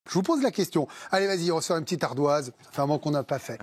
Je vous pose la question. Allez, vas-y, on sort une petite ardoise. Ça fait un moment qu'on n'a pas fait.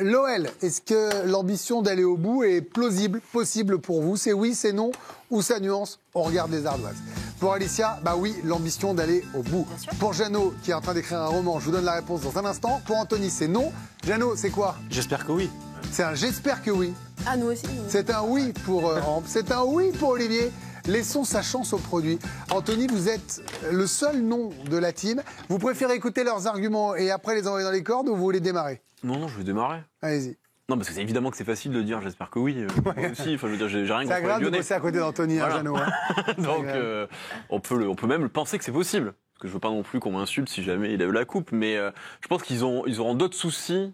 L'OL, est-ce que l'ambition d'aller au bout est plausible, possible pour vous? C'est oui, c'est non, ou ça nuance? On regarde les ardoises. Pour Alicia, bah oui, l'ambition d'aller au bout. Pour Jeannot, qui est en train d'écrire un roman, je vous donne la réponse dans un instant. Pour Anthony, c'est non. Jeannot, c'est quoi? J'espère que oui. C'est un j'espère que oui. Ah, nous aussi. C'est un oui pour c'est un oui pour Olivier. Laissons sa chance au produit. Anthony, vous êtes le seul nom de la team. Vous préférez écouter leurs arguments et après les envoyer dans les cordes ou vous voulez démarrer? Non, je vais démarrer. Allez-y. Non, parce que c'est évidemment que c'est facile de dire, j'espère que oui. Moi aussi, enfin, je veux dire, j'ai rien contre les Lyonnais. C'est agréable de bosser à côté d'Anthony, voilà. Jeannot. Hein. Donc, on peut même penser que c'est possible. Parce que je veux pas non plus qu'on m'insulte si jamais il a eu la coupe. Mais je pense qu'ils auront d'autres soucis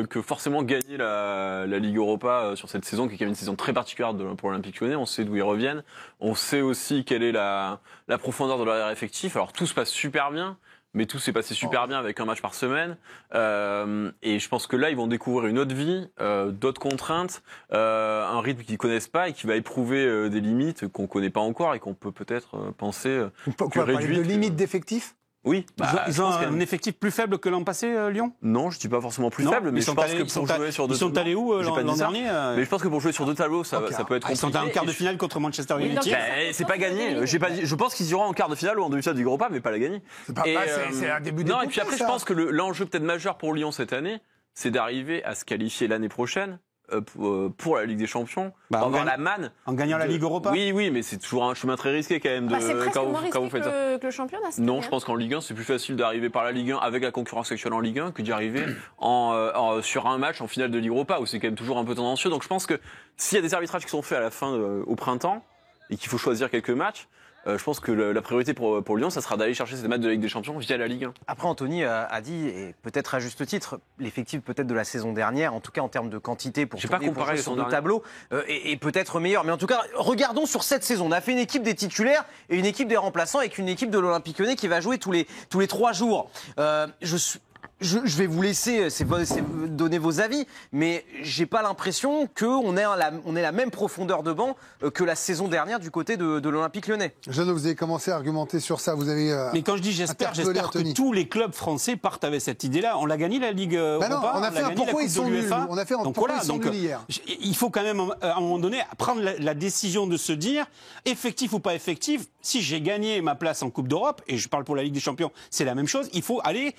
que forcément gagner la Ligue Europa sur cette saison, qui est quand même une saison très particulière pour l'Olympique Lyonnais. On sait d'où ils reviennent. On sait aussi quelle est la profondeur de leur effectif. Alors tout se passe super bien, mais tout s'est passé super bien avec un match par semaine. Et je pense que là, ils vont découvrir une autre vie, d'autres contraintes, un rythme qu'ils connaissent pas et qui va éprouver des limites qu'on connaît pas encore et qu'on peut peut-être penser Pourquoi parler de limite d'effectif? Oui, ils ont un effectif plus faible que l'an passé, Lyon? Non, je dis pas forcément plus faible, mais je pense que pour jouer sur deux... Ils sont allés où l'an dernier? Mais je pense que pour jouer sur deux tableaux, ça peut être compliqué. Ils sont en quart de finale contre Manchester United. C'est pas gagné. Je pense qu'ils iront en quart de finale ou en demi-finale du Europa, mais pas la gagner. C'est un début de Non, et puis après, je pense que l'enjeu peut-être majeur pour Lyon cette année, c'est d'arriver à se qualifier l'année prochaine pour la Ligue des Champions, avoir la manne. En gagnant la Ligue Europa? Oui, mais c'est toujours un chemin très risqué quand même. C'est presque moins risqué vous faites ça. que le championnat. Non, je pense qu'en Ligue 1, c'est plus facile d'arriver par la Ligue 1 avec la concurrence actuelle en Ligue 1 que d'y arriver sur un match en finale de Ligue Europa, où c'est quand même toujours un peu tendancieux. Donc je pense que s'il y a des arbitrages qui sont faits à la fin au printemps et qu'il faut choisir quelques matchs, je pense que la priorité pour Lyon, ça sera d'aller chercher cette match de Ligue des Champions via la Ligue 1. Après, Anthony a dit, et peut-être à juste titre, l'effectif peut-être de la saison dernière, en tout cas en termes de quantité pour jouer sur deux tableaux, est peut-être meilleur. Mais en tout cas, regardons sur cette saison. On a fait une équipe des titulaires et une équipe des remplaçants avec une équipe de l'Olympique Lyonnais qui va jouer tous les 3 jours. Je vais vous laisser donner vos avis, mais j'ai pas l'impression qu'on ait la même profondeur de banc que la saison dernière du côté de l'Olympique Lyonnais. Jeannot, vous avez commencé à argumenter sur ça. Vous avez. Mais quand je dis j'espère que tous les clubs français partent avec cette idée-là. On l'a gagné la Ligue Europa. Non, on a fait un pourquoi ils sont nuls. On a fait un pourquoi ils sont nuls hier. Il faut quand même à un moment donné prendre la décision de se dire effectif ou pas effectif. Si j'ai gagné ma place en Coupe d'Europe et je parle pour la Ligue des Champions, c'est la même chose. Il faut aller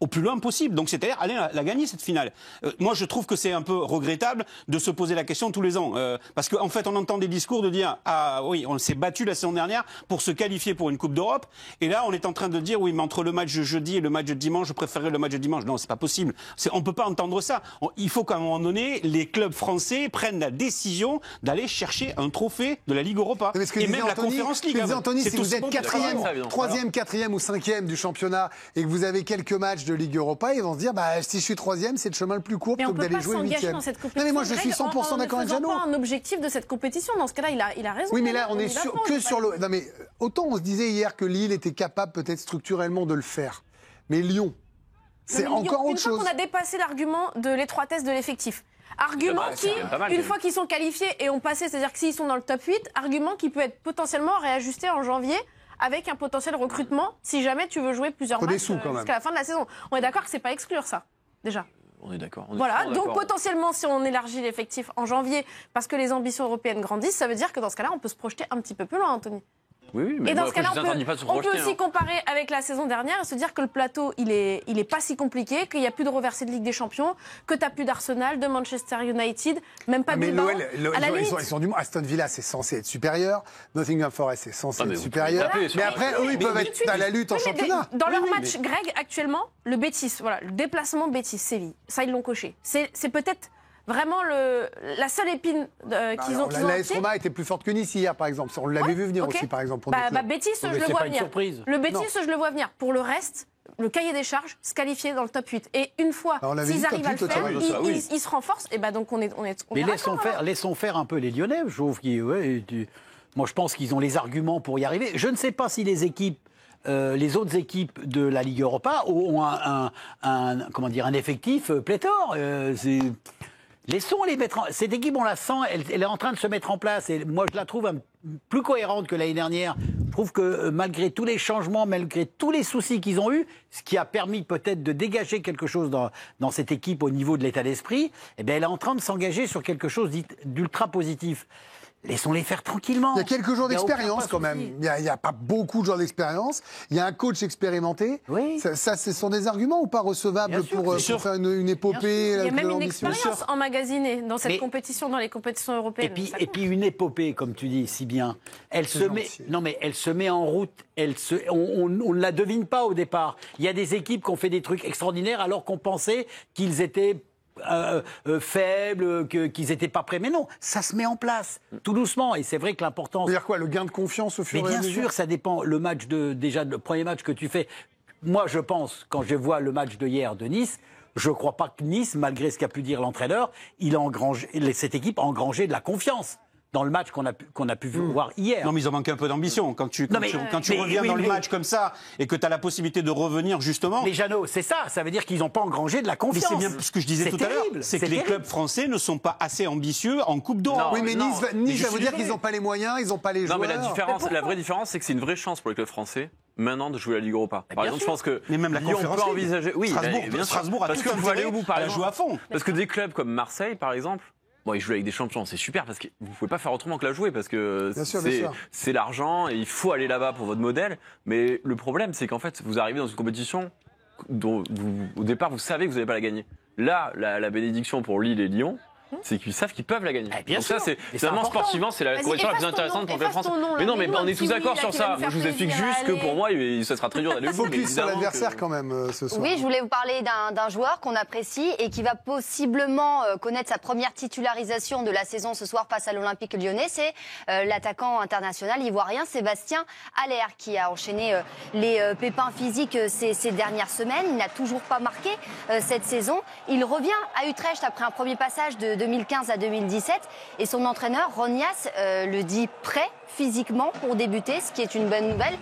au plus loin possible. Donc, c'est-à-dire aller la gagner, cette finale. Moi, je trouve que c'est un peu regrettable de se poser la question tous les ans. Parce qu'en fait, on entend des discours de dire « Ah oui, on s'est battu la saison dernière pour se qualifier pour une Coupe d'Europe. » Et là, on est en train de dire « Oui, mais entre le match de jeudi et le match de dimanche, je préférerais le match de dimanche. » Non, c'est pas possible. On peut pas entendre ça. Il faut qu'à un moment donné, les clubs français prennent la décision d'aller chercher un trophée de la Ligue Europa. Et même la Conférence League. Anthony, si vous êtes 4e, 3e, 4e ou 5e du championnat et que vous avez quelques matchs de Ligue Europa, ils vont se dire si je suis 3e, c'est le chemin le plus court plutôt que d'aller jouer 8e. Non, mais moi je suis 100% d'accord avec Jeannot. On pas un objectif de cette compétition. Dans ce cas-là, il a raison. Oui, mais là on est que sur le. Non, mais autant on se disait hier que Lille était capable peut-être structurellement de le faire, mais Lyon, c'est encore autre chose. Une fois qu'on a dépassé l'argument de l'étroitesse de l'effectif. Argument qui, une fois qu'ils sont qualifiés et ont passé, c'est-à-dire que s'ils sont dans le top 8, argument qui peut être potentiellement réajusté en janvier avec un potentiel recrutement si jamais tu veux jouer plusieurs matchs jusqu'à la fin de la saison. On est d'accord que c'est pas exclure ça, déjà. On est d'accord. Voilà, donc potentiellement si on élargit l'effectif en janvier parce que les ambitions européennes grandissent, ça veut dire que dans ce cas-là, on peut se projeter un petit peu plus loin, Anthony. Oui, mais et dans ce cas-là, on peut aussi comparer avec la saison dernière et se dire que le plateau, il est pas si compliqué, qu'il n'y a plus de reversée de Ligue des Champions, que tu n'as plus d'Arsenal, de Manchester United, même pas Bilbao. Ils sont du moins. Aston Villa, c'est censé être supérieur. Nottingham Forest, c'est censé être supérieur. Mais après, eux, ils peuvent être dans la lutte en championnat. Dans leur match grec, actuellement, le Betis, voilà, le déplacement Betis-Séville, ça, ils l'ont coché. C'est peut-être vraiment la seule épine qu'ils ont. L'AS Roma était plus forte que Nice hier, par exemple. On l'avait vu venir aussi, par exemple. Betis, je le vois venir. Le Betis, je le vois venir. Pour le reste, le cahier des charges, se qualifier dans le top 8. Et une fois, s'ils arrivent à le faire, ils se renforcent. Et donc on est mais laissons faire un peu les Lyonnais. Je trouve moi, je pense qu'ils ont les arguments pour y arriver. Je ne sais pas si les autres équipes de la Ligue Europa ont un effectif pléthore. Laissons les mettre cette équipe, on la sent, elle est en train de se mettre en place. Et moi, je la trouve plus cohérente que l'année dernière. Je trouve que malgré tous les changements, malgré tous les soucis qu'ils ont eus, ce qui a permis peut-être de dégager quelque chose dans cette équipe au niveau de l'état d'esprit, eh bien, elle est en train de s'engager sur quelque chose d'ultra positif. Laissons-les faire tranquillement. Il y a quelques jours d'expérience quand même. Il n'y a pas beaucoup de jours d'expérience. Il y a un coach expérimenté. Oui. Ça, ce sont des arguments ou pas recevables pour faire une épopée? Il y a même une expérience emmagasinée dans cette compétition, dans les compétitions européennes. Et puis une épopée, comme tu dis si bien. Elle se met en route. On ne la devine pas au départ. Il y a des équipes qui ont fait des trucs extraordinaires alors qu'on pensait qu'ils étaient faibles, qu'ils n'étaient pas prêts. Mais non, ça se met en place, tout doucement. Et c'est vrai que l'importance... C'est-à-dire quoi, le gain de confiance au fur et à mesure? Mais bien sûr, ça dépend. Le premier match que tu fais... Moi, je pense, quand je vois le match de hier de Nice, je ne crois pas que Nice, malgré ce qu'a pu dire l'entraîneur, cette équipe a engrangé de la confiance dans le match qu'on a pu voir hier. Non, mais ils ont manqué un peu d'ambition. Quand tu reviens dans le match comme ça et que tu as la possibilité de revenir, justement... Mais Jeannot, c'est ça. Ça veut dire qu'ils n'ont pas engrangé de la confiance. Mais c'est bien ce que je disais tout à l'heure. C'est que les clubs français ne sont pas assez ambitieux en Coupe d'Europe. Oui, mais Nice va vous dire qu'ils n'ont pas les moyens, ils n'ont pas les joueurs. Non, mais la vraie différence, c'est que c'est une vraie chance pour les clubs français maintenant de jouer la Ligue Europa. Par exemple, je pense que mais même la Lyon peut envisager... Oui, Strasbourg a tout intérêt à jouer à fond. Parce que des clubs comme Marseille, par exemple, bon, ils jouent avec des champions, c'est super parce que vous pouvez pas faire autrement que la jouer parce que c'est l'argent et il faut aller là-bas pour votre modèle. Mais le problème, c'est qu'en fait, vous arrivez dans une compétition dont au départ, vous savez que vous n'allez pas la gagner. Là, la bénédiction pour Lille et Lyon, c'est qu'ils savent qu'ils peuvent la gagner. Bien sûr. Ça, c'est vraiment sportivement, c'est la compétition la plus intéressante pour le club français. Mais non, mais on est tous d'accord sur ça. Moi, je vous explique juste que pour moi, ça sera très dur d'aller au bout. Focus sur l'adversaire quand même ce soir. Oui, je voulais vous parler d'un joueur qu'on apprécie et qui va possiblement connaître sa première titularisation de la saison ce soir face à l'Olympique Lyonnais. C'est l'attaquant international ivoirien Sébastien Haller qui a enchaîné les pépins physiques ces dernières semaines. Il n'a toujours pas marqué cette saison. Il revient à Utrecht après un premier passage de 2015 à 2017 et son entraîneur Ronias le dit prêt physiquement pour débuter, ce qui est une bonne nouvelle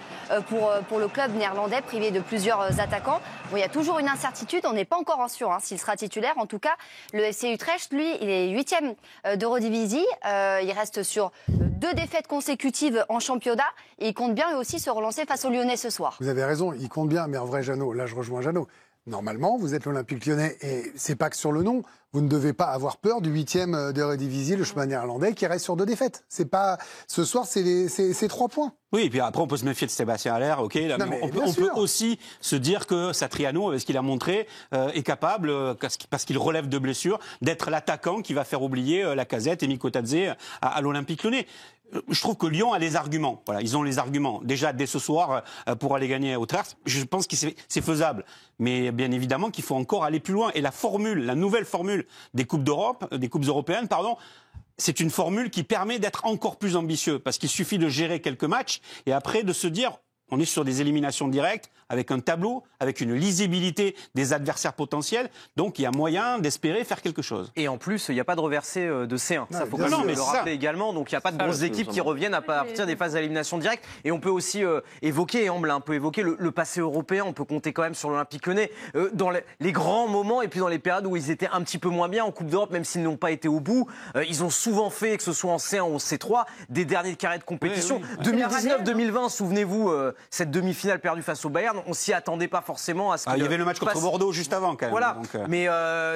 pour le club néerlandais privé de plusieurs attaquants. Bon, il y a toujours une incertitude, on n'est pas encore sûr s'il sera titulaire. En tout cas, le FC Utrecht, lui, il est 8e d'Eurodivisie. Il reste sur 2 défaites consécutives en championnat et il compte bien eux aussi se relancer face aux Lyonnais ce soir. Vous avez raison, il compte bien, mais en vrai, Jeannot, là je rejoins Jeannot. Normalement, vous êtes l'Olympique Lyonnais et c'est pas que sur le nom. Vous ne devez pas avoir peur du 8e d'Eredivisie, le chemin néerlandais, qui reste sur 2 défaites. C'est pas ce soir, c'est 3 points. Oui, et puis après on peut se méfier de Sébastien Haller, ok. Là, non, on peut aussi se dire que Satriano, avec ce qu'il a montré, est capable, parce qu'il relève de blessures, d'être l'attaquant qui va faire oublier Lacazette et Mikotadze à l'Olympique Lyonnais. Je trouve que Lyon a les arguments. Voilà, ils ont les arguments. Déjà, dès ce soir, pour aller gagner à Utrecht, je pense que c'est faisable. Mais bien évidemment qu'il faut encore aller plus loin. Et la nouvelle formule des Coupes d'Europe, des Coupes européennes, pardon, c'est une formule qui permet d'être encore plus ambitieux. Parce qu'il suffit de gérer quelques matchs et après de se dire, on est sur des éliminations directes, avec un tableau, avec une lisibilité des adversaires potentiels. Donc il y a moyen d'espérer faire quelque chose. Et en plus, il n'y a pas de reversée de C1. Ça, faut quand même le rappeler également. Donc il n'y a pas de grosses équipes qui reviennent à partir des phases d'élimination directe. Et on peut aussi évoquer, Amble a un peu évoqué le passé européen. On peut compter quand même sur l'Olympique Lyonnais dans les grands moments et puis dans les périodes où ils étaient un petit peu moins bien en Coupe d'Europe, même s'ils n'ont pas été au bout. Ils ont souvent fait, que ce soit en C1 ou en C3, des derniers carrés de compétition. 2019-2020, souvenez-vous, cette demi-finale perdue face au Bayern, on s'y attendait pas forcément à ce que... il y avait le match contre Bordeaux juste avant, quand même. Voilà, donc, mais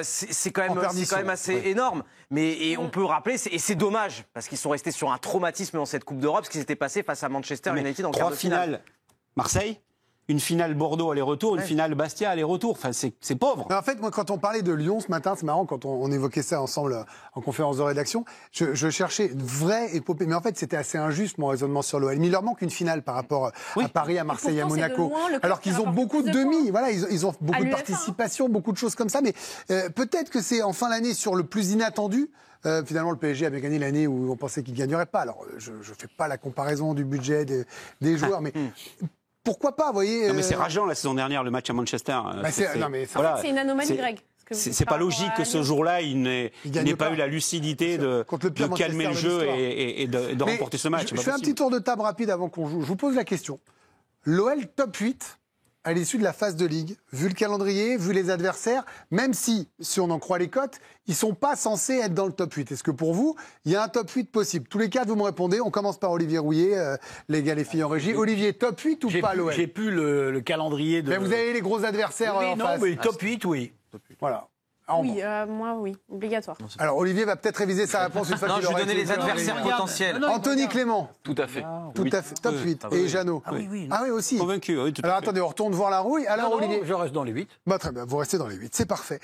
c'est quand même assez énorme. Mais on peut rappeler, et c'est dommage, parce qu'ils sont restés sur un traumatisme dans cette Coupe d'Europe, ce qui s'était passé face à Manchester United en quart de finale. 3 finales Marseille, une finale Bordeaux aller-retour, une finale Bastia aller-retour. Enfin, c'est pauvre. Mais en fait, moi, quand on parlait de Lyon ce matin, c'est marrant, quand on évoquait ça ensemble en conférence de rédaction, je cherchais une vraie épopée. Mais en fait, c'était assez injuste, mon raisonnement sur l'OL. Mais il leur manque une finale par rapport à Paris, à Marseille, à Monaco. Alors qu'ils ont beaucoup de demi. Voilà, ils ont beaucoup de participation, beaucoup de choses comme ça. Mais peut-être que c'est en fin d'année sur le plus inattendu. Finalement, le PSG avait gagné l'année où on pensait qu'il ne gagnerait pas. Alors, je ne fais pas la comparaison du budget des joueurs, mais... Pourquoi pas, vous voyez Non, mais c'est rageant la saison dernière, le match à Manchester. C'est une anomalie, Greg. C'est pas logique que ce jour-là, il n'ait pas eu la lucidité de calmer le jeu et de remporter ce match. Je fais un petit tour de table rapide avant qu'on joue. Je vous pose la question. L'OL top 8, à l'issue de la phase de ligue, vu le calendrier, vu les adversaires, même si on en croit les cotes, ils ne sont pas censés être dans le top 8. Est-ce que pour vous, il y a un top 8 possible? Tous les quatre, vous me répondez. On commence par Olivier Rouillet, les gars, les filles en régie. Olivier, top 8 ou pas l'OL? J'ai plus le calendrier de... Mais vous avez les gros adversaires en face. Mais top 8, oui. Voilà. Oui, moi, oui, obligatoire. Alors, Olivier va peut-être réviser sa réponse une fois qu'il je aura vais donner été les adversaires potentiels. Anthony Clément. Tout à fait. Tout à fait. Top 8. Et Jeannot. Ah oui, Ah oui, aussi. Convaincu, oui, tout à Alors, fait. attendez, on retourne voir la rouille. Alors, Olivier. Je reste dans les 8. Bah, très bien, vous restez dans les 8. C'est parfait.